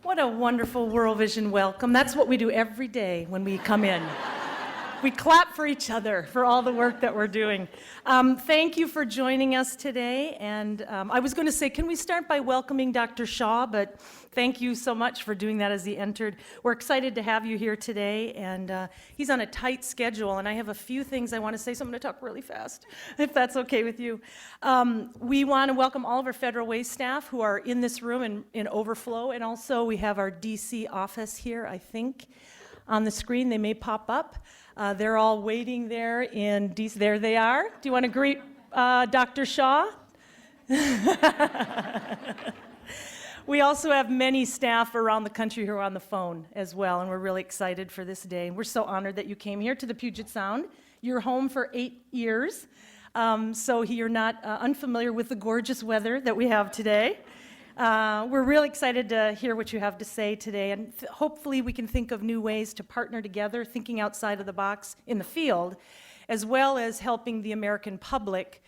What a wonderful World Vision welcome. That's what we do every day when we come in. We clap for each other for all the work that we're doing. Thank you for joining us today. And I was going to say, can we start by welcoming Dr. Shah? But thank you so much for doing that as he entered. We're excited to have you here today. And he's on a tight schedule. And I have a few things I want to say, so I'm going to talk really fast, if that's okay with you. We want to welcome all of our Federal Way staff who are in this room in overflow. And also we have our DC office here, I think. On the screen, they may pop up. They're all waiting there in DC. There they are. Do you want to greet Dr. Shah? We also have many staff around the country who are on the phone as well, and we're really excited for this day. We're so honored that you came here to the Puget Sound. You're home for 8 years, so you're not unfamiliar with the gorgeous weather that we have today. We're really excited to hear what you have to say today, and hopefully we can think of new ways to partner together, thinking outside of the box in the field, as well as helping the American public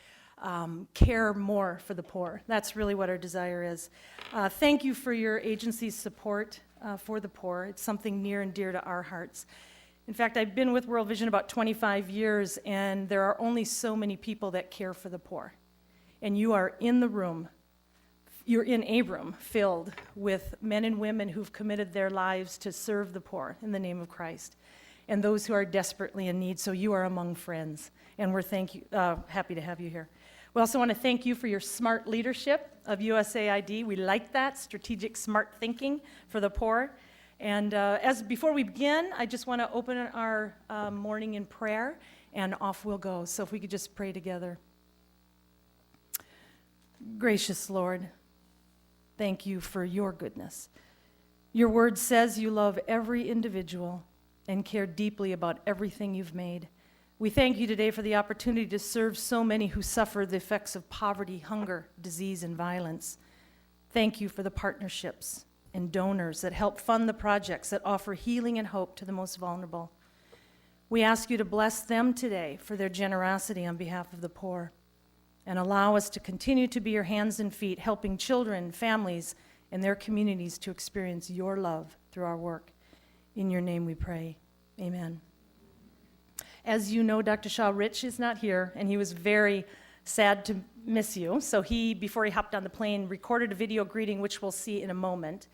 care more for the poor. That's really what our desire is. Thank you for your agency's support for the poor. It's something near and dear to our hearts. In fact, I've been with World Vision about 25 years, and there are only so many people that care for the poor. And you are in the room. You're in a room filled with men and women who've committed their lives to serve the poor in the name of Christ, and those who are desperately in need. So you are among friends, and we're happy to have you here. We also want to thank you for your smart leadership of USAID. We like that, strategic, smart thinking for the poor. And before we begin, I just want to open our morning in prayer, and off we'll go. So if we could just pray together. Gracious Lord, thank you for your goodness. Your word says you love every individual and care deeply about everything you've made. We thank you today for the opportunity to serve so many who suffer the effects of poverty, hunger, disease, and violence. Thank you for the partnerships and donors that help fund the projects that offer healing and hope to the most vulnerable. We ask you to bless them today for their generosity on behalf of the poor, and allow us to continue to be your hands and feet, helping children, families, and their communities to experience your love through our work. In your name we pray. Amen. As you know, Dr. Shah, Rich is not here, and he was very sad to miss you. So before he hopped on the plane, recorded a video greeting, which we'll see in a moment.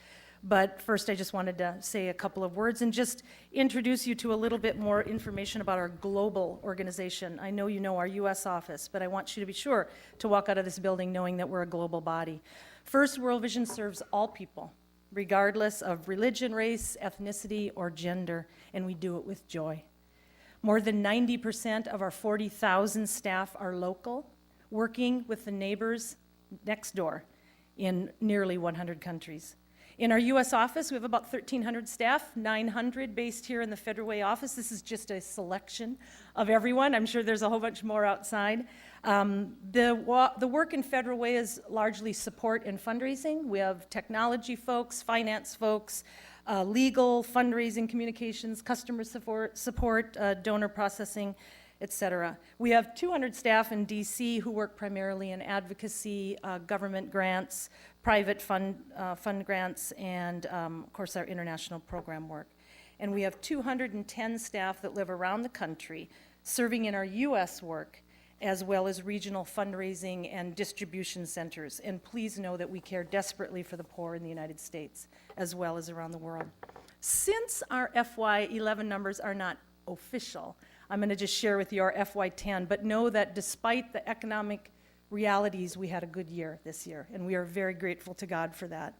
But first, I just wanted to say a couple of words and just introduce you to a little bit more information about our global organization. I know you know our U.S. office, but I want you to be sure to walk out of this building knowing that we're a global body. First, World Vision serves all people, regardless of religion, race, ethnicity, or gender, and we do it with joy. More than 90% of our 40,000 staff are local, working with the neighbors next door in nearly 100 countries. In our U.S. office, we have about 1,300 staff, 900 based here in the Federal Way office. This is just a selection of everyone. I'm sure there's a whole bunch more outside. The work in Federal Way is largely support and fundraising. We have technology folks, finance folks, legal, fundraising, communications, customer support, donor processing, etc. We have 200 staff in DC who work primarily in advocacy, government grants, private fund grants, and of course our international program work. And we have 210 staff that live around the country serving in our US work, as well as regional fundraising and distribution centers. And please know that we care desperately for the poor in the United States, as well as around the world. Since our FY11 numbers are not official, I'm going to just share with you our FY10, but know that despite the economic realities, we had a good year this year, and we are very grateful to God for that.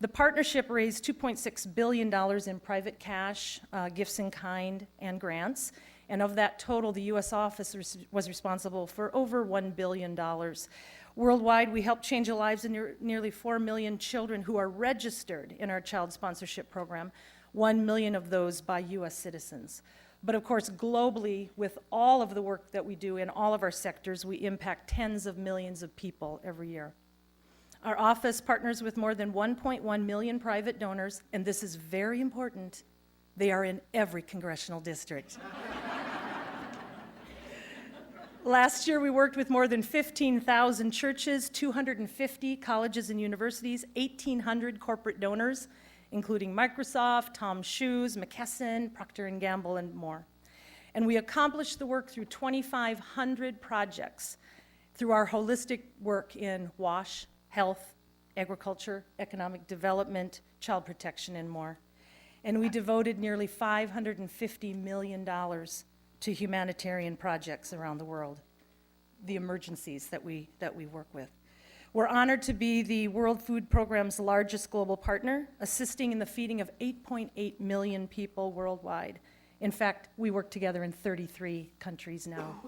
The partnership raised $2.6 billion in private cash, gifts in kind, and grants, and of that total, the U.S. office was responsible for over $1 billion. Worldwide, we helped change the lives of nearly 4 million children who are registered in our child sponsorship program, 1 million of those by U.S. citizens. But of course, globally, with all of the work that we do in all of our sectors, we impact tens of millions of people every year. Our office partners with more than 1.1 million private donors, and this is very important, they are in every congressional district. Last year, we worked with more than 15,000 churches, 250 colleges and universities, 1,800 corporate donors, including Microsoft, Tom's Shoes, McKesson, Procter & Gamble, and more. And we accomplish the work through 2,500 projects through our holistic work in WASH, health, agriculture, economic development, child protection, and more. And we devoted nearly $550 million to humanitarian projects around the world, the emergencies that we work with. We're honored to be the World Food Programme's largest global partner, assisting in the feeding of 8.8 million people worldwide. In fact, we work together in 33 countries now.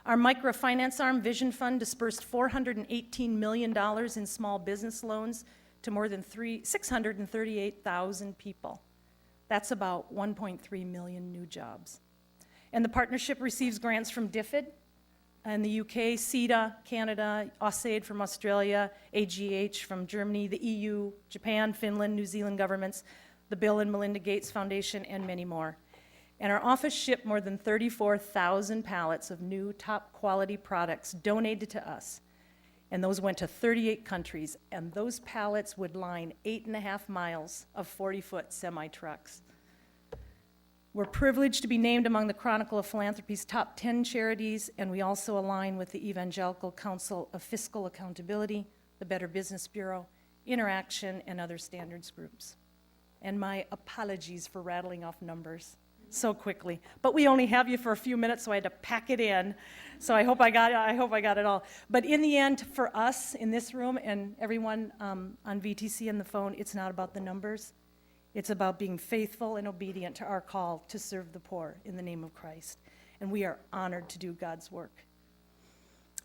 Our microfinance arm, Vision Fund, dispersed $418 million in small business loans to more than 638,000 people. That's about 1.3 million new jobs. And the partnership receives grants from DFID in the UK, CETA, Canada, USAID from Australia, AGH from Germany, the EU, Japan, Finland, New Zealand governments, the Bill and Melinda Gates Foundation, and many more. And our office shipped more than 34,000 pallets of new top quality products donated to us. And those went to 38 countries, and those pallets would line 8.5 miles of 40-foot semi-trucks. We're privileged to be named among the Chronicle of Philanthropy's top 10 charities, and we also align with the Evangelical Council of Fiscal Accountability, the Better Business Bureau, Interaction, and other standards groups. And my apologies for rattling off numbers so quickly. But we only have you for a few minutes, so I had to pack it in. So I hope I got it all. But in the end, for us in this room and everyone on VTC and the phone, it's not about the numbers. It's about being faithful and obedient to our call to serve the poor in the name of Christ. And we are honored to do God's work.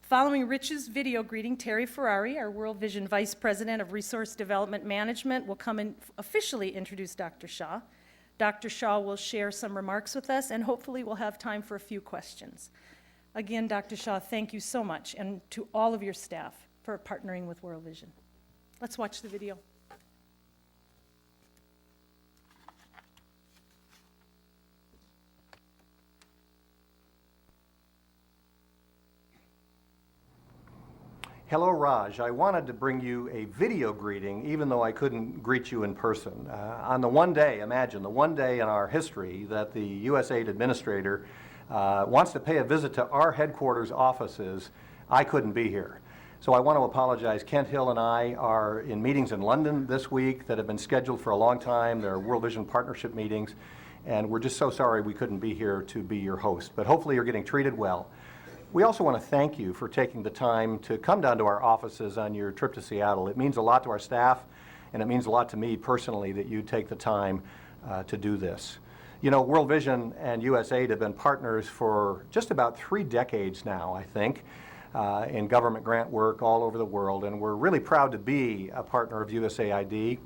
Following Rich's video greeting, Terry Ferrari, our World Vision Vice President of Resource Development Management, will come and officially introduce Dr. Shah. Dr. Shah will share some remarks with us, and hopefully we'll have time for a few questions. Again, Dr. Shah, thank you so much, and to all of your staff for partnering with World Vision. Let's watch the video. Hello, Raj. I wanted to bring you a video greeting, even though I couldn't greet you in person. On the one day, imagine, the one day in our history that the USAID administrator wants to pay a visit to our headquarters offices, I couldn't be here. So I want to apologize. Kent Hill and I are in meetings in London this week that have been scheduled for a long time. They're World Vision Partnership meetings, and we're just so sorry we couldn't be here to be your host. But hopefully you're getting treated well. We also want to thank you for taking the time to come down to our offices on your trip to Seattle. It means a lot to our staff, and it means a lot to me personally that you take the time to do this. You know, World Vision and USAID have been partners for just about 3 decades now, I think, in government grant work all over the world, and we're really proud to be a partner of USAID.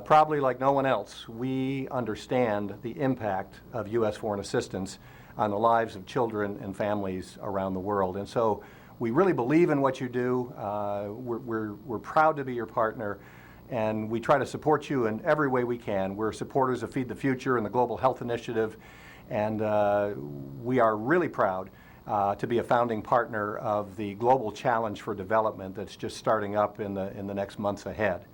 Probably like no one else, we understand the impact of U.S. foreign assistance on the lives of children and families around the world. And so we really believe in what you do. We're proud to be your partner, and we try to support you in every way we can. We're supporters of Feed the Future and the Global Health Initiative, and we are really proud to be a founding partner of the Global Challenge for Development that's just starting up in the next months ahead.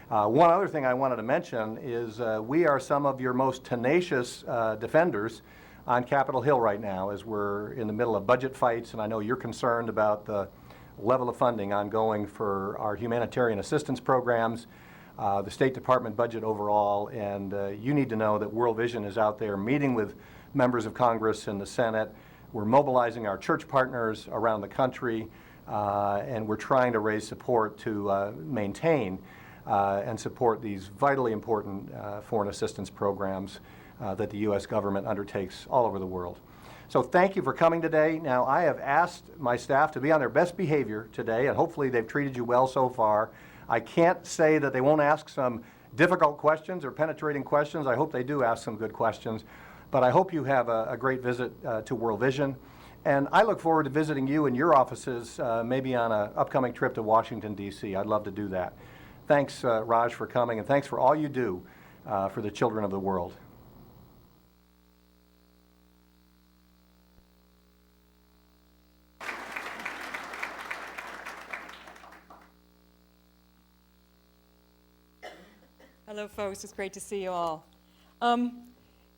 One other thing I wanted to mention is we are some of your most tenacious defenders on Capitol Hill right now as we're in the middle of budget fights, and I know you're concerned about the level of funding ongoing for our humanitarian assistance programs, the State Department budget overall, and you need to know that World Vision is out there meeting with members of Congress and the Senate. We're mobilizing our church partners around the country, and we're trying to raise support to maintain and support these vitally important foreign assistance programs that the U.S. government undertakes all over the world. So thank you for coming today. Now, I have asked my staff to be on their best behavior today, and hopefully they've treated you well so far. I can't say that they won't ask some difficult questions or penetrating questions. I hope they do ask some good questions, but I hope you have a great visit to World Vision. And I look forward to visiting you in your offices, maybe on an upcoming trip to Washington, D.C. I'd love to do that. Thanks, Raj, for coming, and thanks for all you do for the children of the world. Hello, folks. It's great to see you all.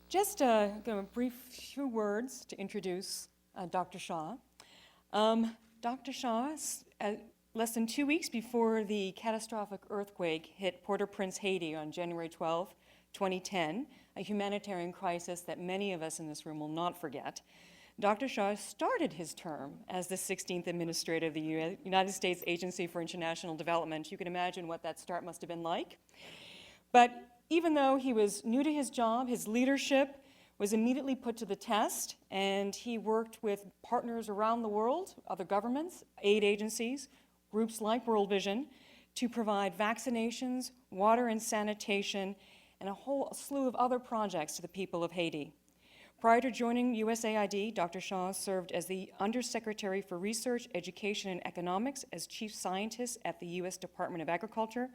Just a brief few words to introduce Dr. Shah. Dr. Shah, less than 2 weeks before the catastrophic earthquake hit Port-au-Prince, Haiti on January 12, 2010, a humanitarian crisis that many of us in this room will not forget, Dr. Shah started his term as the 16th Administrator of the United States Agency for International Development. You can imagine what that start must have been like. But even though he was new to his job, his leadership was immediately put to the test, and he worked with partners around the world, other governments, aid agencies, groups like World Vision, to provide vaccinations, water and sanitation, and a whole slew of other projects to the people of Haiti. Prior to joining USAID, Dr. Shah served as the Undersecretary for Research, Education, and Economics as Chief Scientist at the U.S. Department of Agriculture.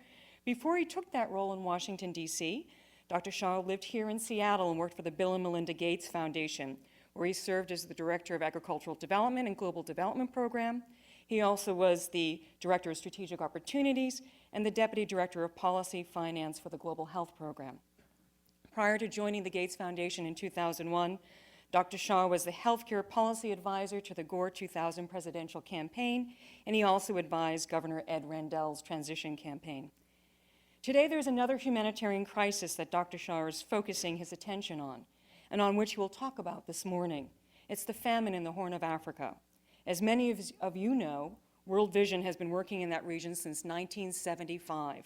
Before he took that role in Washington, D.C., Dr. Shah lived here in Seattle and worked for the Bill and Melinda Gates Foundation, where he served as the Director of Agricultural Development and Global Development Program. He also was the Director of Strategic Opportunities and the Deputy Director of Policy Finance for the Global Health Program. Prior to joining the Gates Foundation in 2001, Dr. Shah was the Healthcare Policy Advisor to the Gore 2000 presidential campaign, and he also advised Governor Ed Rendell's transition campaign. Today, there's another humanitarian crisis that Dr. Shah is focusing his attention on, and on which we'll talk about this morning. It's the famine in the Horn of Africa. As many of you know, World Vision has been working in that region since 1975.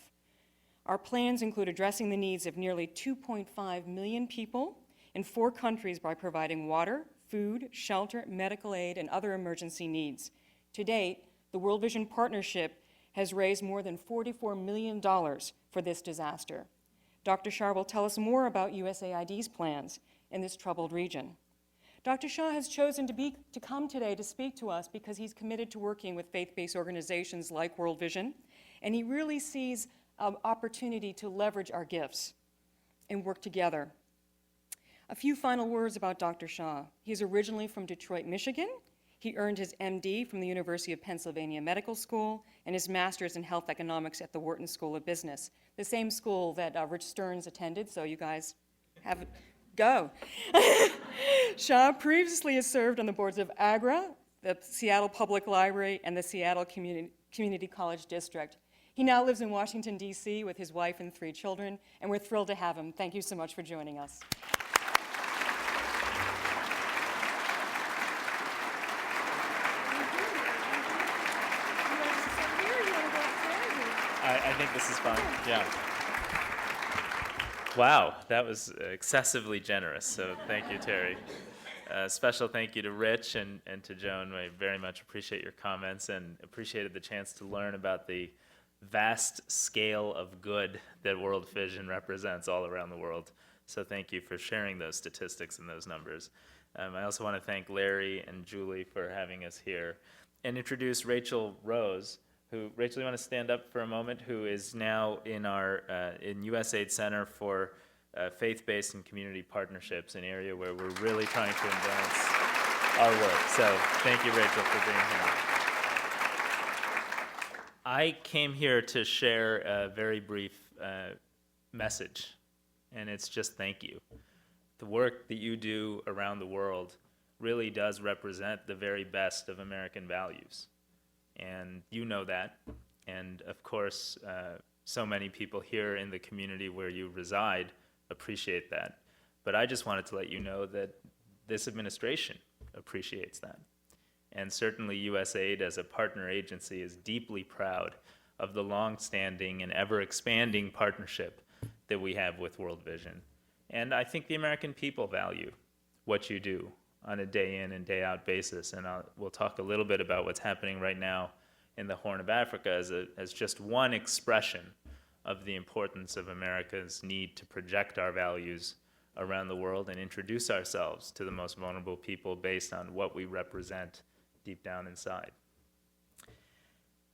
Our plans include addressing the needs of nearly 2.5 million people in 4 countries by providing water, food, shelter, medical aid, and other emergency needs. To date, the World Vision Partnership has raised more than $44 million for this disaster. Dr. Shah will tell us more about USAID's plans in this troubled region. Dr. Shah has chosen to come today to speak to us because he's committed to working with faith-based organizations like World Vision, and he really sees an opportunity to leverage our gifts and work together. A few final words about Dr. Shah. He's originally from Detroit, Michigan. He earned his MD from the University of Pennsylvania Medical School and his master's in health economics at the Wharton School of Business, the same school that Rich Stearns attended, so you guys have go. Shah previously has served on the boards of AGRA, the Seattle Public Library, and the Seattle Community College District. He now lives in Washington, D.C. with his wife and 3 children, and we're thrilled to have him. Thank you so much for joining us. I think this is fun. Yeah. Wow, that was excessively generous, so thank you, Terry. Special thank you to Rich and to Joan. I very much appreciate your comments and appreciated the chance to learn about the vast scale of good that World Vision represents all around the world. So thank you for sharing those statistics and those numbers. I also want to thank Larry and Julie for having us here and introduce Rachel Rose, who, Rachel, you want to stand up for a moment, who is now in our in USAID Center for Faith-Based and Community Partnerships, an area where we're really trying to advance our work. So thank you, Rachel, for being here. I came here to share a very brief message, and it's just thank you. The work that you do around the world really does represent the very best of American values. And you know that. And of course, so many people here in the community where you reside appreciate that. But I just wanted to let you know that this administration appreciates that. And certainly USAID as a partner agency is deeply proud of the long-standing and ever-expanding partnership that we have with World Vision. And I think the American people value what you do on a day in and day out basis. And we'll talk a little bit about what's happening right now in the Horn of Africa as just one expression of the importance of America's need to project our values around the world and introduce ourselves to the most vulnerable people based on what we represent deep down inside.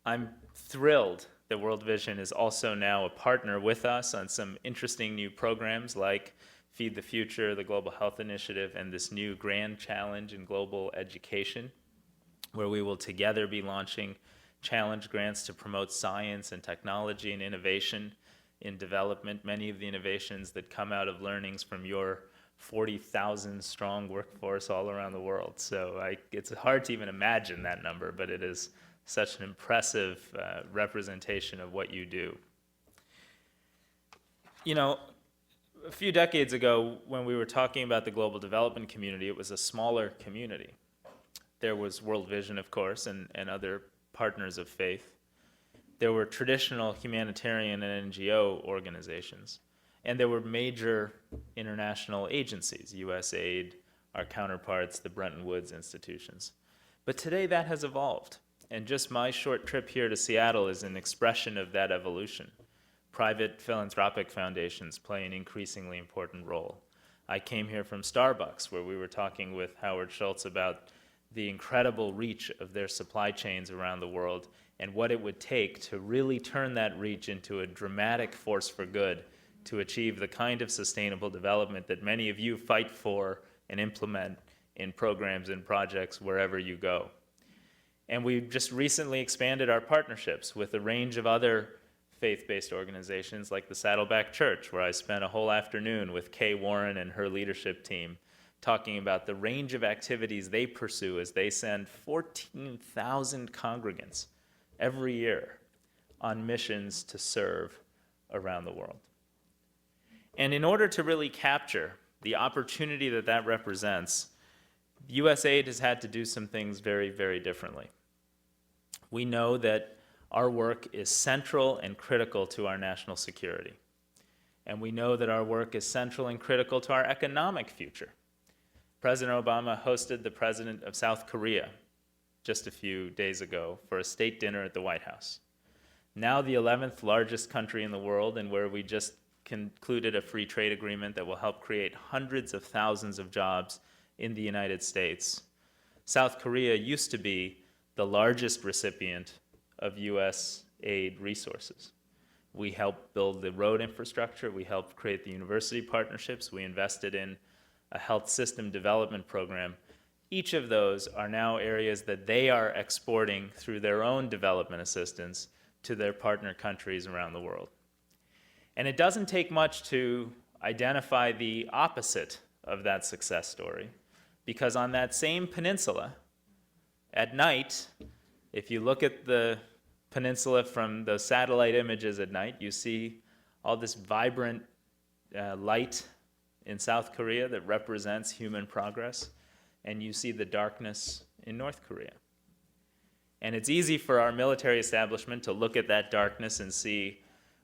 I'm thrilled that World Vision is also now a partner with us on some interesting new programs like Feed the Future, the Global Health Initiative, and this new grand challenge in global education, where we will together be launching challenge grants to promote science and technology and innovation in development, many of the innovations that come out of learnings from your 40,000 strong workforce all around the world. So it's hard to even imagine that number, but it is such an impressive representation of what you do. You know, a few decades ago, when we were talking about the global development community, it was a smaller community. There was World Vision, of course, and other partners of faith. There were traditional humanitarian and NGO organizations. And there were major international agencies, USAID, our counterparts, the Bretton Woods institutions. But today that has evolved. And just my short trip here to Seattle is an expression of that evolution. Private philanthropic foundations play an increasingly important role. I came here from Starbucks, where we were talking with Howard Schultz about the incredible reach of their supply chains around the world and what it would take to really turn that reach into a dramatic force for good to achieve the kind of sustainable development that many of you fight for and implement in programs and projects wherever you go. And we've just recently expanded our partnerships with a range of other faith-based organizations like the Saddleback Church, where I spent a whole afternoon with Kay Warren and her leadership team talking about the range of activities they pursue as they send 14,000 congregants every year on missions to serve around the world. And in order to really capture the opportunity that that represents, USAID has had to do some things very, very differently. We know that our work is central and critical to our national security. And we know that our work is central and critical to our economic future. President Obama hosted the president of South Korea just a few days ago for a state dinner at the White House. Now the 11th largest country in the world, and where we just concluded a free trade agreement that will help create hundreds of thousands of jobs in the United States. South Korea used to be the largest recipient of U.S. aid resources. We helped build the road infrastructure, we helped create the university partnerships, we invested in a health system development program. Each of those are now areas that they are exporting through their own development assistance to their partner countries around the world. And it doesn't take much to identify the opposite of that success story, because on that same peninsula, at night, if you look at the peninsula from the satellite images at night, you see all this vibrant light in South Korea that represents human progress, and you see the darkness in North Korea. And it's easy for our military establishment to look at that darkness and see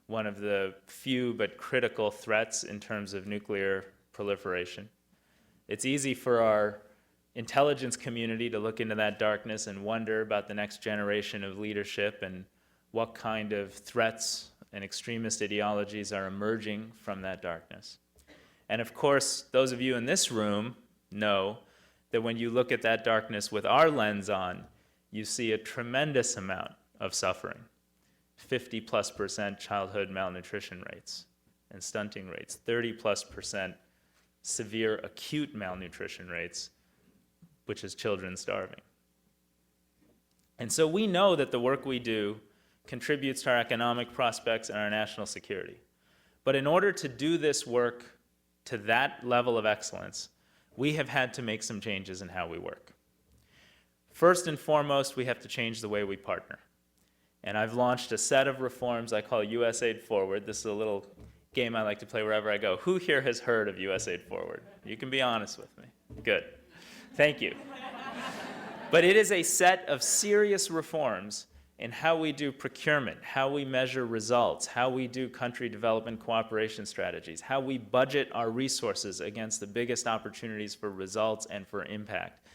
one of the few but critical threats in terms of nuclear proliferation. It's easy for our intelligence community to look into that darkness and wonder about the next generation of leadership and what kind of threats and extremist ideologies are emerging from that darkness. And of course, those of you in this room know that when you look at that darkness with our lens on, you see a tremendous amount of suffering. 50+% childhood malnutrition rates and stunting rates, 30+% severe acute malnutrition rates, which is children starving. And so we know that the work we do contributes to our economic prospects and our national security. But in order to do this work to that level of excellence, we have had to make some changes in how we work. First and foremost, we have to change the way we partner. And I've launched a set of reforms I call USAID Forward. This is a little game I like to play wherever I go. Who here has heard of USAID Forward? You can be honest with me. Good. Thank you. But it is a set of serious reforms in how we do procurement, how we measure results, how we do country development cooperation strategies, how we budget our resources against the biggest opportunities for results and for impact.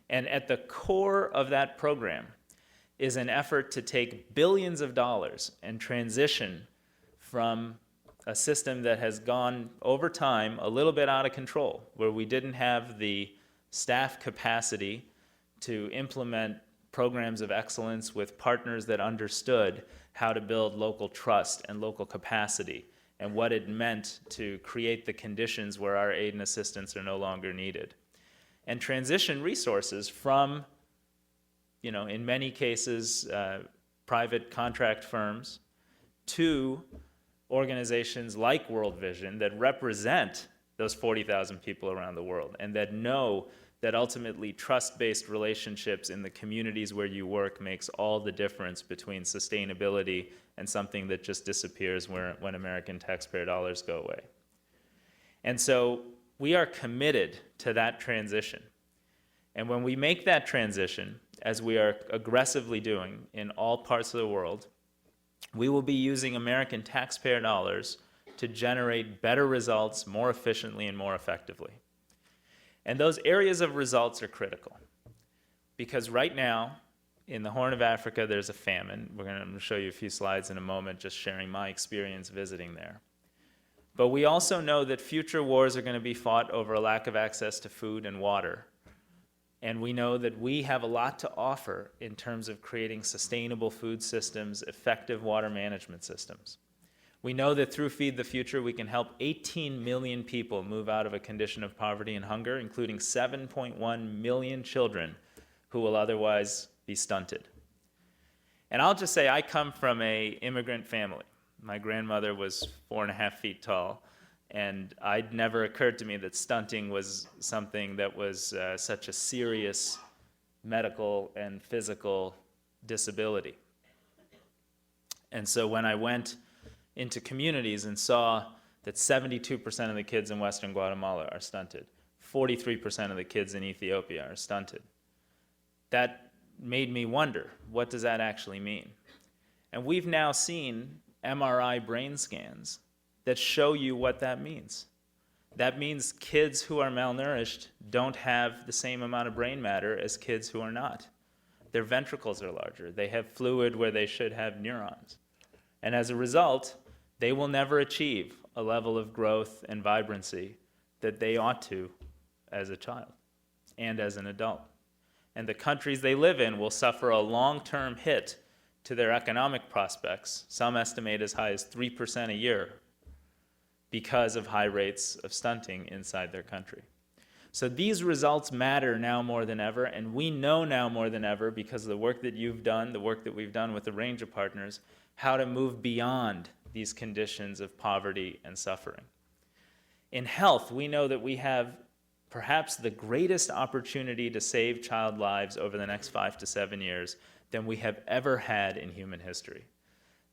And at the core of that program is an effort to take billions of dollars and transition from a system that has gone over time a little bit out of control, where we didn't have the staff capacity to implement programs of excellence with partners that understood how to build local trust and local capacity and what it meant to create the conditions where our aid and assistance are no longer needed. And transition resources from, in many cases, private contract firms to organizations like World Vision that represent those 40,000 people around the world and that know that ultimately trust-based relationships in the communities where you work makes all the difference between sustainability and something that just disappears when American taxpayer dollars go away. And so we are committed to that transition. And when we make that transition, as we are aggressively doing in all parts of the world, we will be using American taxpayer dollars to generate better results more efficiently and more effectively. And those areas of results are critical because right now in the Horn of Africa there's a famine. I'm going to show you a few slides in a moment just sharing my experience visiting there. But we also know that future wars are going to be fought over a lack of access to food and water. And we know that we have a lot to offer in terms of creating sustainable food systems, effective water management systems. We know that through Feed the Future, we can help 18 million people move out of a condition of poverty and hunger, including 7.1 million children who will otherwise be stunted. And I'll just say I come from an immigrant family. My grandmother was 4.5 feet tall, and it never occurred to me that stunting was something that was such a serious medical and physical disability. And so when I went into communities and saw that 72% of the kids in Western Guatemala are stunted, 43% of the kids in Ethiopia are stunted, that made me wonder, what does that actually mean? And we've now seen MRI brain scans that show you what that means. That means kids who are malnourished don't have the same amount of brain matter as kids who are not. Their ventricles are larger. They have fluid where they should have neurons. And as a result, they will never achieve a level of growth and vibrancy that they ought to as a child and as an adult. And the countries they live in will suffer a long-term hit to their economic prospects, some estimate as high as 3% a year, because of high rates of stunting inside their country. So these results matter now more than ever, and we know now more than ever, because of the work that you've done, the work that we've done with a range of partners, how to move beyond these conditions of poverty and suffering. In health, we know that we have perhaps the greatest opportunity to save child lives over the next 5 to 7 years than we have ever had in human history.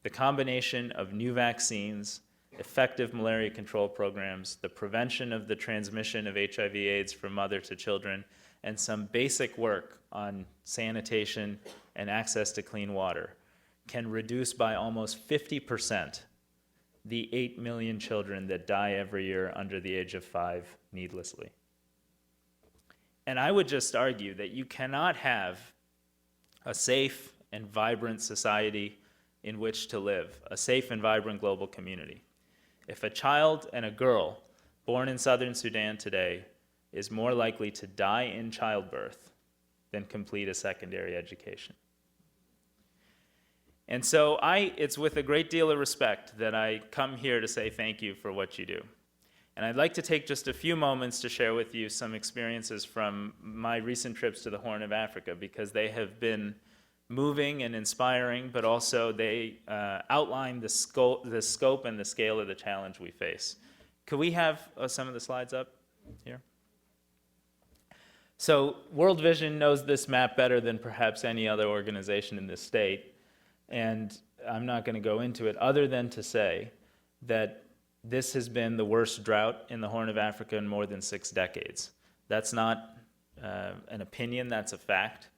The combination of new vaccines, effective malaria control programs, the prevention of the transmission of HIV/AIDS from mother to children, and some basic work on sanitation and access to clean water can reduce by almost 50% the 8 million children that die every year under the age of 5 needlessly. And I would just argue that you cannot have a safe and vibrant society in which to live, a safe and vibrant global community, if a child and a girl born in southern Sudan today is more likely to die in childbirth than complete a secondary education. And so it's with a great deal of respect that I come here to say thank you for what you do. And I'd like to take just a few moments to share with you some experiences from my recent trips to the Horn of Africa, because they have been moving and inspiring, but also they outline the scope and the scale of the challenge we face. Could we have some of the slides up here? So World Vision knows this map better than perhaps any other organization in this state, and I'm not going to go into it other than to say that this has been the worst drought in the Horn of Africa in more than 6 decades. That's not an opinion, that's a fact.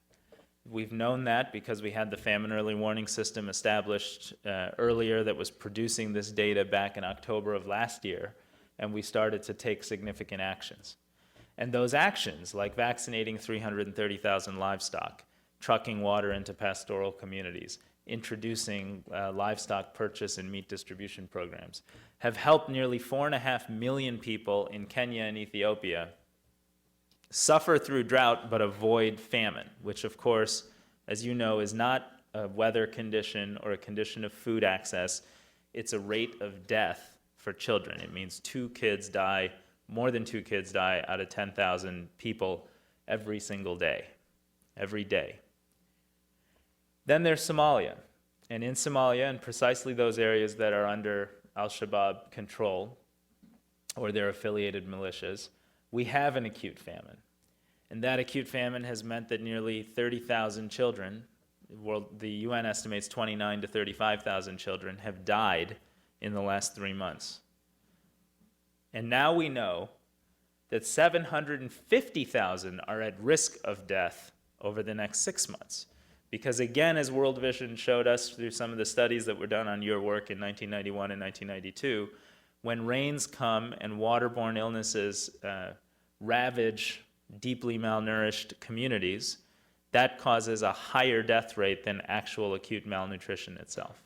We've known that because we had the famine early warning system established earlier that was producing this data back in October of last year, and we started to take significant actions. And those actions, like vaccinating 330,000 livestock, trucking water into pastoral communities, introducing livestock purchase and meat distribution programs, have helped nearly 4.5 million people in Kenya and Ethiopia suffer through drought but avoid famine, which of course, as you know, is not a weather condition or a condition of food access. It's a rate of death for children. It means more than two kids die out of 10,000 people every single day, every day. Then there's Somalia. And in Somalia, and precisely those areas that are under al-Shabaab control, or their affiliated militias, we have an acute famine. And that acute famine has meant that nearly 30,000 children, the UN estimates 29 to 35,000 children, have died in the last 3 months. And now we know that 750,000 are at risk of death over the next 6 months. Because again, as World Vision showed us through some of the studies that were done on your work in 1991 and 1992, when rains come and waterborne illnesses ravage deeply malnourished communities, that causes a higher death rate than actual acute malnutrition itself.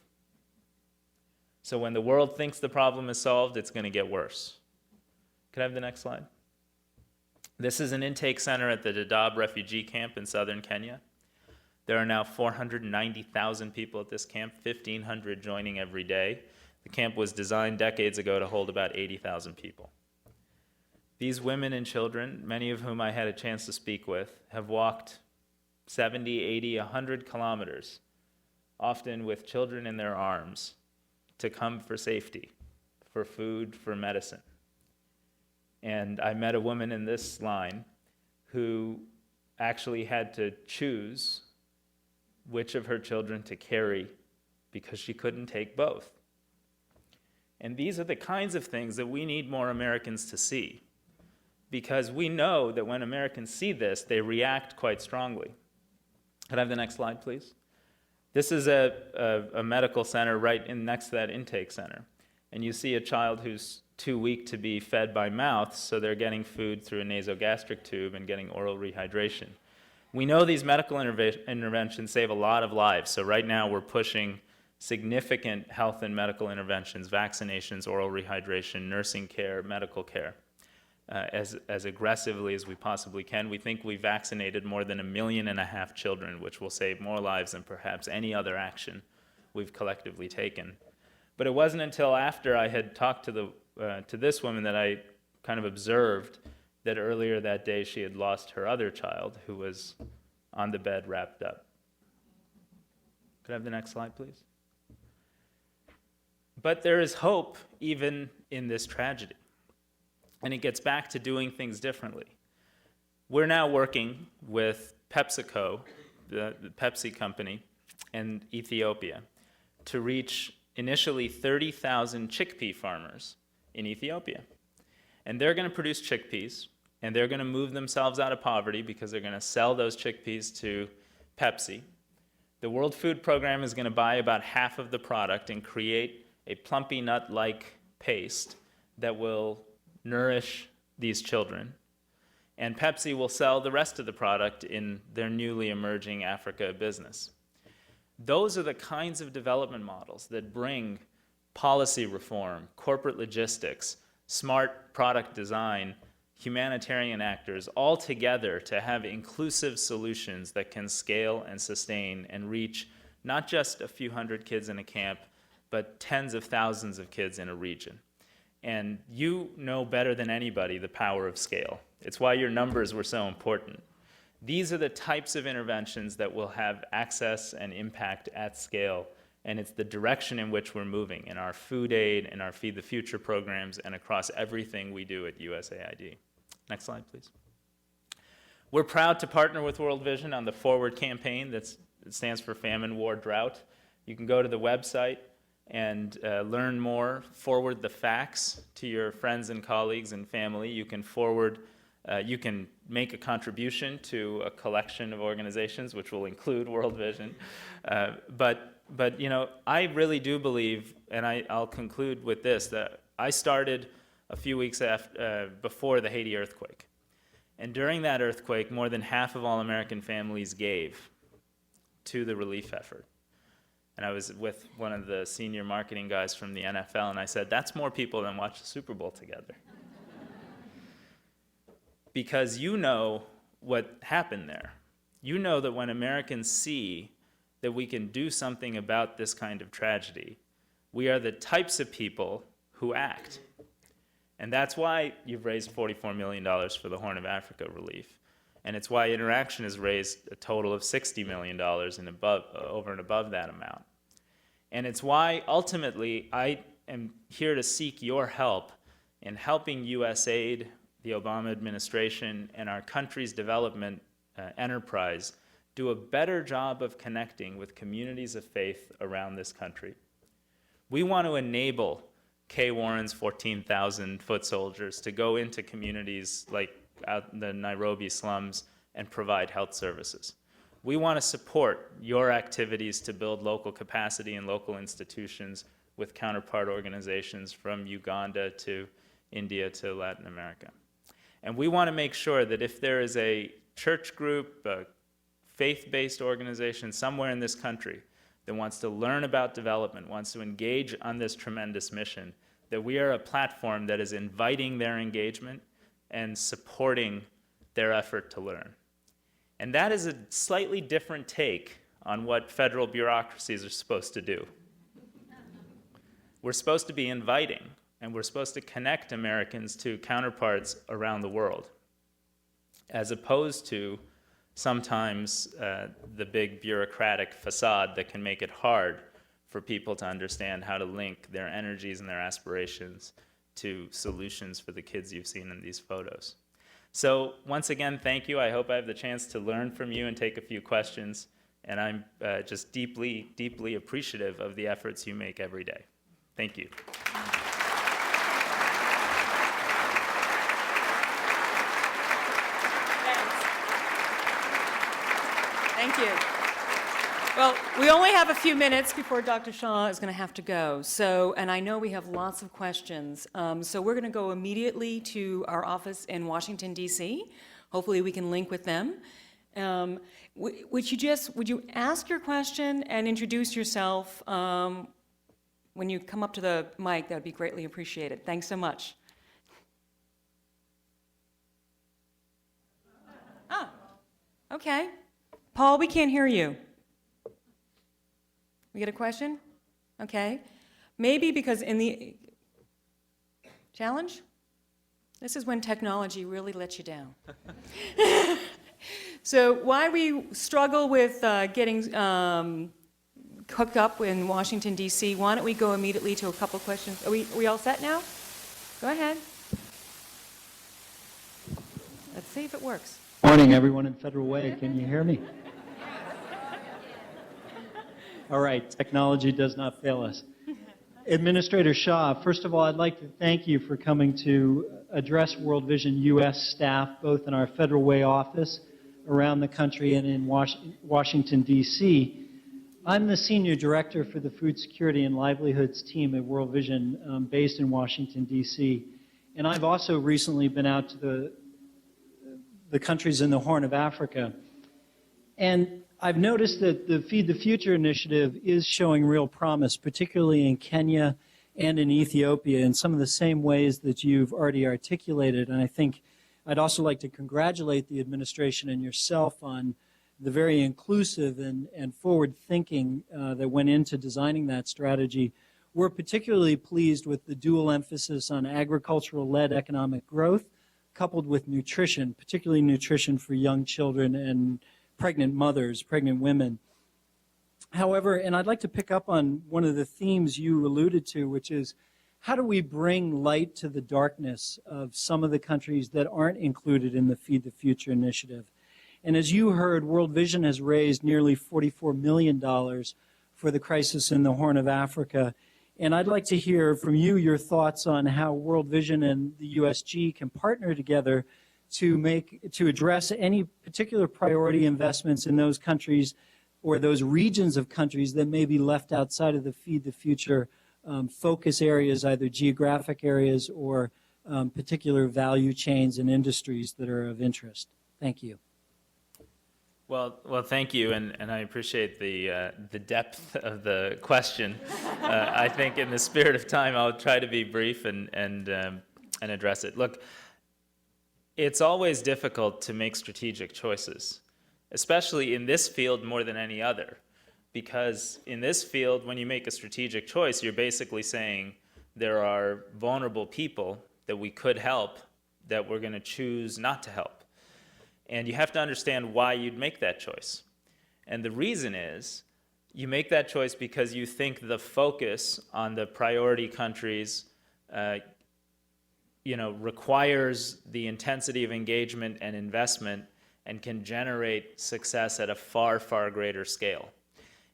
So when the world thinks the problem is solved, it's going to get worse. Could I have the next slide? This is an intake center at the Dadaab refugee camp in southern Kenya. There are now 490,000 people at this camp, 1,500 joining every day. The camp was designed decades ago to hold about 80,000 people. These women and children, many of whom I had a chance to speak with, have walked 70, 80, 100 kilometers, often with children in their arms, to come for safety, for food, for medicine. And I met a woman in this line who actually had to choose which of her children to carry because she couldn't take both. And these are the kinds of things that we need more Americans to see, because we know that when Americans see this, they react quite strongly. Could I have the next slide, please? This is a medical center right next to that intake center. And you see a child who's too weak to be fed by mouth, so they're getting food through a nasogastric tube and getting oral rehydration. We know these medical interventions save a lot of lives, so right now we're pushing significant health and medical interventions, vaccinations, oral rehydration, nursing care, medical care, as aggressively as we possibly can. We think we vaccinated more than 1.5 million children, which will save more lives than perhaps any other action we've collectively taken. But it wasn't until after I had talked to this woman that I kind of observed that earlier that day she had lost her other child, who was on the bed wrapped up. Could I have the next slide, please? But there is hope even in this tragedy. And it gets back to doing things differently. We're now working with PepsiCo, the Pepsi company, in Ethiopia to reach initially 30,000 chickpea farmers in Ethiopia. And they're going to produce chickpeas, and they're going to move themselves out of poverty because they're going to sell those chickpeas to Pepsi. The World Food Program is going to buy about half of the product and create a plumpy nut-like paste that will nourish these children. And Pepsi will sell the rest of the product in their newly emerging Africa business. Those are the kinds of development models that bring policy reform, corporate logistics, smart product design, humanitarian actors all together to have inclusive solutions that can scale and sustain and reach not just a few hundred kids in a camp, but tens of thousands of kids in a region. And you know better than anybody the power of scale. It's why your numbers were so important. These are the types of interventions that will have access and impact at scale, and it's the direction in which we're moving in our food aid, in our Feed the Future programs, and across everything we do at USAID. Next slide, please. We're proud to partner with World Vision on the Forward campaign that stands for Famine, War, Drought. You can go to the website and learn more, forward the facts to your friends and colleagues and family. You can you can make a contribution to a collection of organizations, which will include World Vision. But you know, I really do believe, and I'll conclude with this, that I started a few weeks before the Haiti earthquake. And during that earthquake, more than half of all American families gave to the relief effort. And I was with one of the senior marketing guys from the NFL, and I said, that's more people than watch the Super Bowl together. Because you know what happened there. You know that when Americans see that we can do something about this kind of tragedy, we are the types of people who act. And that's why you've raised $44 million for the Horn of Africa relief. And it's why Interaction has raised a total of $60 million over and above that amount. And it's why ultimately I am here to seek your help in helping USAID, the Obama administration, and our country's development enterprise do a better job of connecting with communities of faith around this country. We want to enable Kay Warren's 14,000 foot soldiers to go into communities like out in the Nairobi slums and provide health services. We want to support your activities to build local capacity in local institutions with counterpart organizations from Uganda to India to Latin America. And we want to make sure that if there is a church group, a faith-based organization somewhere in this country that wants to learn about development, wants to engage on this tremendous mission, that we are a platform that is inviting their engagement and supporting their effort to learn. And that is a slightly different take on what federal bureaucracies are supposed to do. We're supposed to be inviting, and we're supposed to connect Americans to counterparts around the world, as opposed to sometimes the big bureaucratic facade that can make it hard for people to understand how to link their energies and their aspirations to solutions for the kids you've seen in these photos. So once again, thank you. I hope I have the chance to learn from you and take a few questions. And I'm just deeply, deeply appreciative of the efforts you make every day. Thank you. Thank you. Well, we only have a few minutes before Dr. Shah is going to have to go. So, and I know we have lots of questions. So we're going to go immediately to our office in Washington, D.C. Hopefully we can link with them. Would you ask your question and introduce yourself when you come up to the mic? That would be greatly appreciated. Thanks so much. Ah, okay. Paul, we can't hear you. We get a question? Okay. Maybe because in the challenge? This is when technology really lets you down. So why we struggle with getting hooked up in Washington, D.C., why don't we go immediately to a couple questions? Are we all set now? Go ahead. Let's see if it works. Morning, everyone in Federal Way. Can you hear me? All right, technology does not fail us. Administrator Shah, first of all, I'd like to thank you for coming to address World Vision U.S. staff, both in our Federal Way office around the country and in Washington, D.C. I'm the Senior Director for the Food Security and Livelihoods team at World Vision based in Washington, D.C. And I've also recently been out to the countries in the Horn of Africa. And I've noticed that the Feed the Future initiative is showing real promise, particularly in Kenya and in Ethiopia, in some of the same ways that you've already articulated. And I think I'd also like to congratulate the administration and yourself on the very inclusive and forward-thinking that went into designing that strategy. We're particularly pleased with the dual emphasis on agricultural-led economic growth, coupled with nutrition, particularly nutrition for young children and pregnant mothers, pregnant women. However, and I'd like to pick up on one of the themes you alluded to, which is how do we bring light to the darkness of some of the countries that aren't included in the Feed the Future initiative? And as you heard, World Vision has raised nearly $44 million for the crisis in the Horn of Africa. And I'd like to hear from you your thoughts on how World Vision and the USG can partner together to address any particular priority investments in those countries or those regions of countries that may be left outside of the Feed the Future focus areas, either geographic areas or particular value chains and industries that are of interest. Thank you. Well, thank you, and I appreciate the depth of the question. I think in the spirit of time, I'll try to be brief and address it. Look, it's always difficult to make strategic choices, especially in this field more than any other, because in this field, when you make a strategic choice, you're basically saying there are vulnerable people that we could help that we're going to choose not to help. And you have to understand why you'd make that choice. And the reason is You make that choice because you think the focus on the priority countries requires the intensity of engagement and investment and can generate success at a far, far greater scale.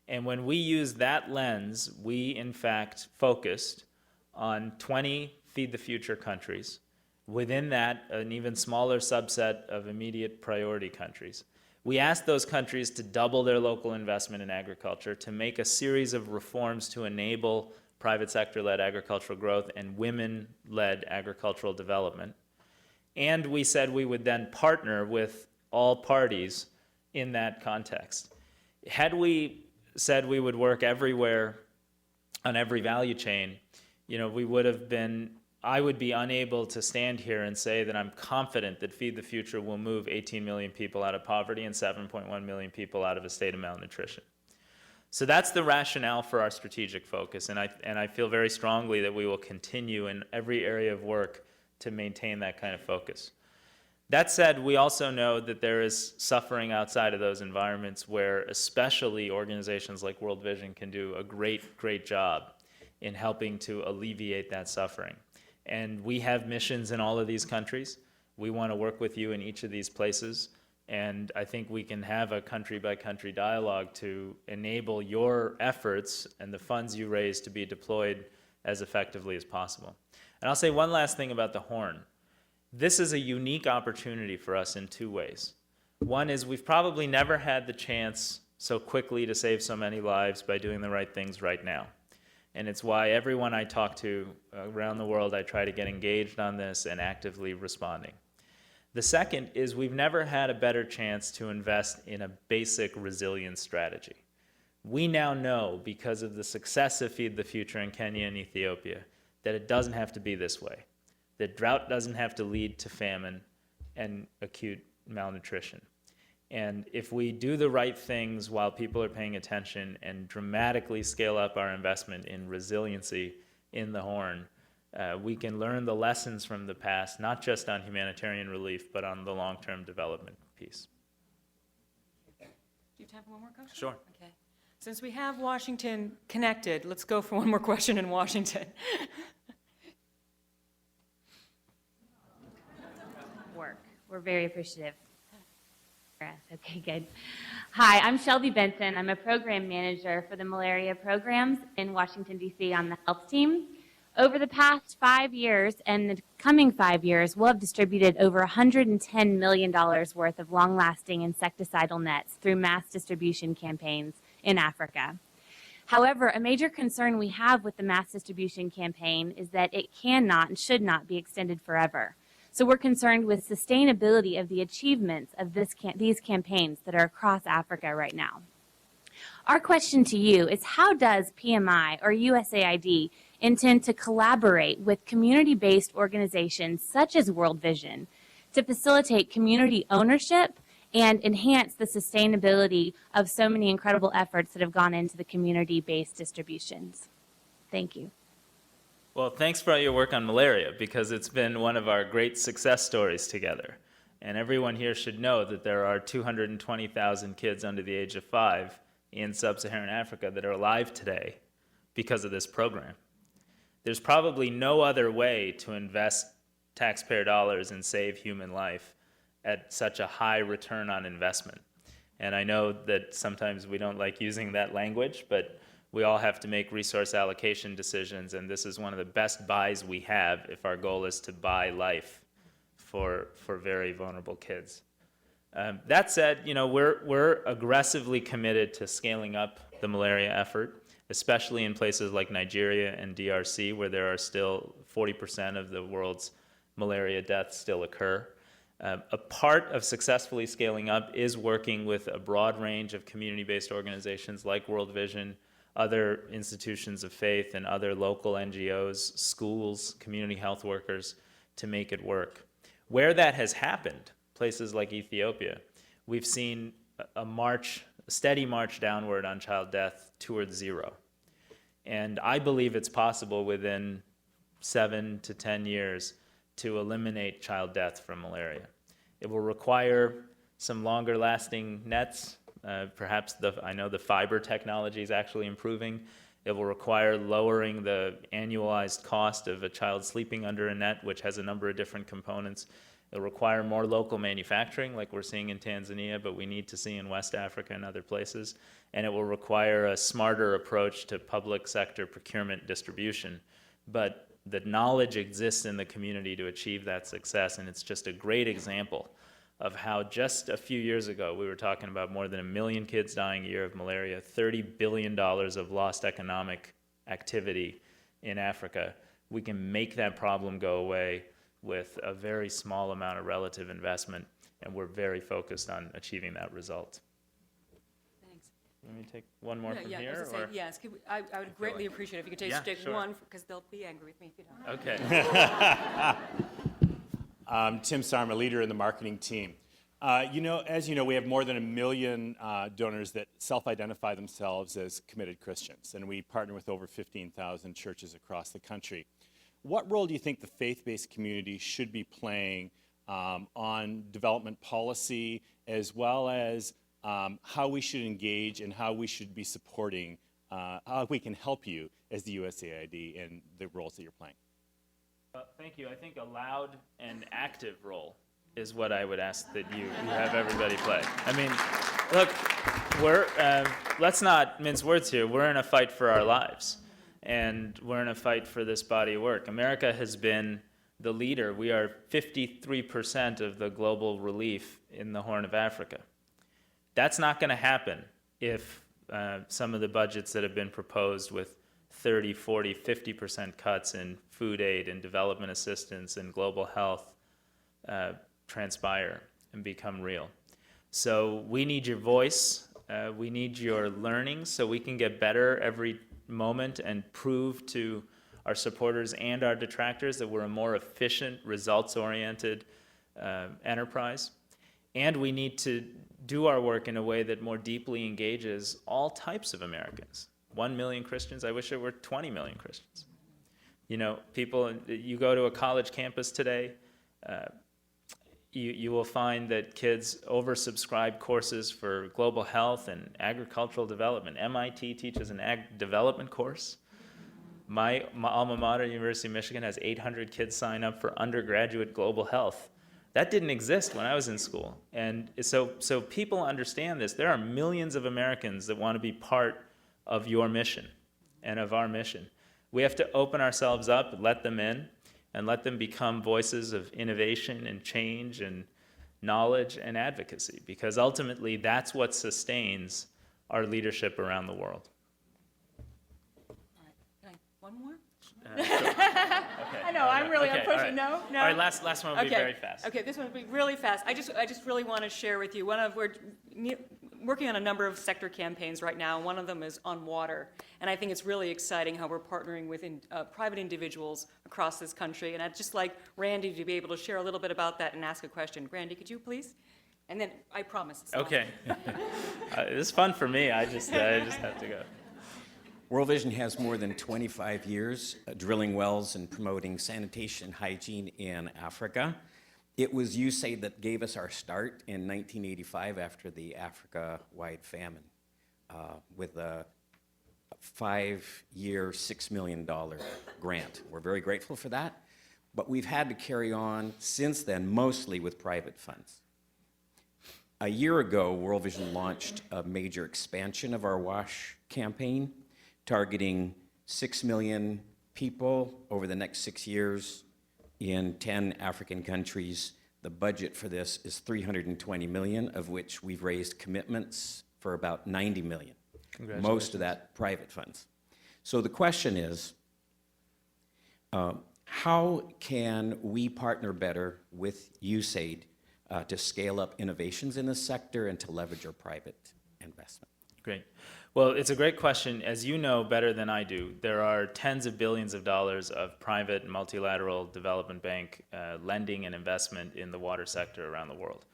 And when we use that lens, we in fact focused on 20 Feed the Future countries. Within that, an even smaller subset of immediate priority countries. We asked those countries to double their local investment in agriculture, to make a series of reforms to enable private sector-led agricultural growth and women-led agricultural development. And we said we would then partner with all parties in that context. Had we said we would work everywhere on every value chain, I would be unable to stand here and say that I'm confident that Feed the Future will move 18 million people out of poverty and 7.1 million people out of a state of malnutrition. So that's the rationale for our strategic focus, and I feel very strongly that we will continue in every area of work to maintain that kind of focus. That said, we also know that there is suffering outside of those environments where especially organizations like World Vision can do a great, great job in helping to alleviate that suffering. And we have missions in all of these countries. We want to work with you in each of these places. And I think we can have a country-by-country dialogue to enable your efforts and the funds you raise to be deployed as effectively as possible. And I'll say one last thing about the Horn. This is a unique opportunity for us in two ways. One is we've probably never had the chance so quickly to save so many lives by doing the right things right now. And it's why everyone I talk to around the world, I try to get engaged on this and actively responding. The second is we've never had a better chance to invest in a basic resilience strategy. We now know, because of the success of Feed the Future in Kenya and Ethiopia, that it doesn't have to be this way. That drought doesn't have to lead to famine and acute malnutrition. And if we do the right things while people are paying attention and dramatically scale up our investment in resiliency in the Horn, we can learn the lessons from the past, not just on humanitarian relief, but on the long-term development piece. Do you have time for one more question? Sure. Okay. Since we have Washington connected, let's go for one more question in Washington. We're very appreciative. Okay, good. Hi, I'm Shelby Benson. I'm a program manager for the malaria programs in Washington, D.C. on the health team. Over the past 5 years and the coming 5 years, we'll have distributed over $110 million worth of long-lasting insecticidal nets through mass distribution campaigns in Africa. However, a major concern we have with the mass distribution campaign is that it cannot and should not be extended forever. So we're concerned with sustainability of the achievements of these campaigns that are across Africa right now. Our question to you is, how does PMI or USAID intend to collaborate with community-based organizations such as World Vision to facilitate community ownership and enhance the sustainability of so many incredible efforts that have gone into the community-based distributions? Thank you. Well, thanks for all your work on malaria, because it's been one of our great success stories together. And everyone here should know that there are 220,000 kids under the age of 5 in sub-Saharan Africa that are alive today because of this program. There's probably no other way to invest taxpayer dollars and save human life at such a high return on investment. And I know that sometimes we don't like using that language, but we all have to make resource allocation decisions, and this is one of the best buys we have if our goal is to buy life for very vulnerable kids. That said, we're aggressively committed to scaling up the malaria effort, especially in places like Nigeria and DRC, where there are still 40% of the world's malaria deaths still occur. A part of successfully scaling up is working with a broad range of community-based organizations like World Vision, other institutions of faith, and other local NGOs, schools, community health workers, to make it work. Where that has happened, places like Ethiopia, we've seen a steady march downward on child death towards zero. And I believe it's possible within 7 to 10 years to eliminate child death from malaria. It will require some longer lasting nets, Perhaps I know the fiber technology is actually improving. It will require lowering the annualized cost of a child sleeping under a net, which has a number of different components. It'll require more local manufacturing, like we're seeing in Tanzania, but we need to see in West Africa and other places. And it will require a smarter approach to public sector procurement distribution. But the knowledge exists in the community to achieve that success, and it's just a great example of how just a few years ago we were talking about more than 1 million kids dying a year of malaria, $30 billion of lost economic activity in Africa. We can make that problem go away with a very small amount of relative investment, and we're very focused on achieving that result. Thanks. Let me take one more from I was here? gonna say, yes, I would greatly appreciate it if you could Yeah, take sure. one, because they'll be angry with me if you don't. Okay. Tim Sarma, leader in the marketing team. As you know, we have more than 1 million donors that self-identify themselves as committed Christians, and we partner with over 15,000 churches across the country. What role do you think the faith-based community should be playing on development policy, as well as how we should engage and how we should be supporting, how we can help you as the USAID in the roles that you're playing? Thank you. I think a loud and active role is what I would ask that you have everybody play. I mean, look, let's not mince words here. We're in a fight for our lives, and we're in a fight for this body of work. America has been the leader. We are 53% of the global relief in the Horn of Africa. That's not going to happen if some of the budgets that have been proposed with 30, 40, 50% cuts in food aid and development assistance and global health transpire and become real. So we need your voice. We need your learning so we can get better every moment and prove to our supporters and our detractors that we're a more efficient, results-oriented enterprise. And we need to do our work in a way that more deeply engages all types of Americans. 1 million Christians, I wish there were 20 million Christians. You know, people, you go to a college campus today, you will find that kids oversubscribe courses for global health and agricultural development. MIT teaches an ag development course. My alma mater, University of Michigan, has 800 kids sign up for undergraduate global health. That didn't exist when I was in school. And so people understand this. There are millions of Americans that want to be part of your mission and of our mission. We have to open ourselves up, let them in, and let them become voices of innovation and change and knowledge and advocacy, because ultimately that's what sustains our leadership around the world. All right, can I, one more? Sure. Okay. I know, I'm really, I'm Okay, all pushing, right. no? All right, last one will be very fast. Okay, this one will be really fast. I just really want to share with you, we're working on a number of sector campaigns right now, and one of them is on water. And I think it's really exciting how we're partnering with private individuals across this country. And I'd just like Randy to be able to share a little bit about that and ask a question. Randy, could you please? And then I promise. It's Okay. This is fun for me. I just have to go. World Vision has more than 25 years drilling wells and promoting sanitation and hygiene in Africa. It was USAID that gave us our start in 1985 after the Africa-wide famine with a 5-year, $6 million grant. We're very grateful for that, but we've had to carry on since then, mostly with private funds. A year ago, World Vision launched a major expansion of our WASH campaign, targeting 6 million people over the next 6 years in 10 African countries. The budget for this is $320 million, of which we've raised commitments for about $90 million. Most of that private funds. So the question is, how can we partner better with USAID to scale up innovations in this sector and to leverage our private investment? Great. Well, it's a great question. As you know better than I do, there are tens of billions of dollars of private and multilateral development bank lending and investment in the water sector around the world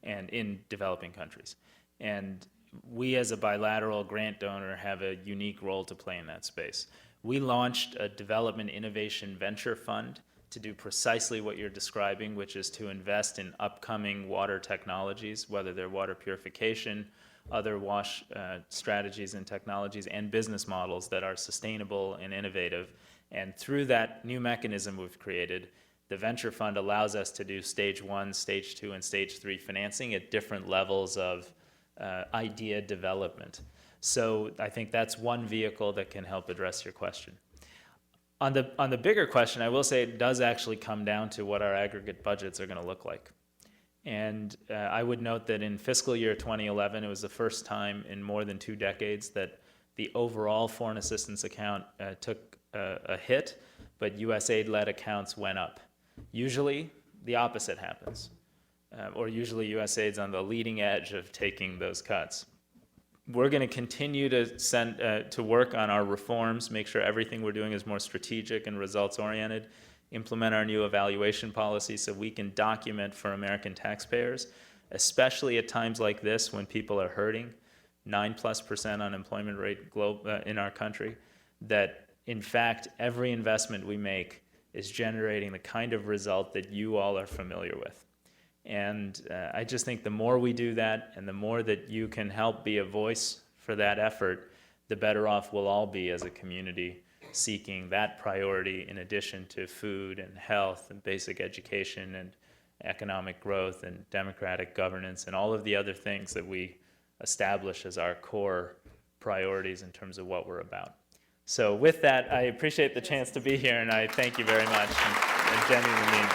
and in developing countries. And we as a bilateral grant donor have a unique role to play in that space. We launched a development innovation venture fund to do precisely what you're describing, which is to invest in upcoming water technologies, whether they're water purification other wash strategies and technologies and business models that are sustainable and innovative. And through that new mechanism we've created, the venture fund allows us to do stage 1, stage 2, and stage 3 financing at different levels of idea development. So I think that's one vehicle that can help address your question. On the bigger question, I will say it does actually come down to what our aggregate budgets are going to look like. And I would note that in fiscal year 2011, it was the first time in more than 2 decades that the overall foreign assistance account took a hit, but USAID-led accounts went up. Usually, the opposite happens, or usually USAID's on the leading edge of taking those cuts. We're going to continue to work on our reforms, make sure everything we're doing is more strategic and results-oriented, implement our new evaluation policy so we can document for American taxpayers, especially at times like this when people are hurting, 9+% unemployment rate in our country, that in fact every investment we make is generating the kind of result that you all are familiar with. And I just think the more we do that and the more that you can help be a voice for that effort, the better off we'll all be as a community seeking that priority in addition to food and health and basic education and economic growth and democratic governance and all of the other things that we establish as our core priorities in terms of what we're about. So with that, I appreciate the chance to be here, and I thank you very much, and genuinely mean it.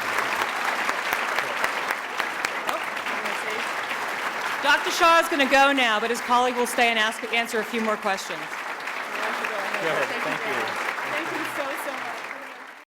Dr. Shah is going to go now, but his colleague will stay and answer a few more questions. Go ahead. Thank you.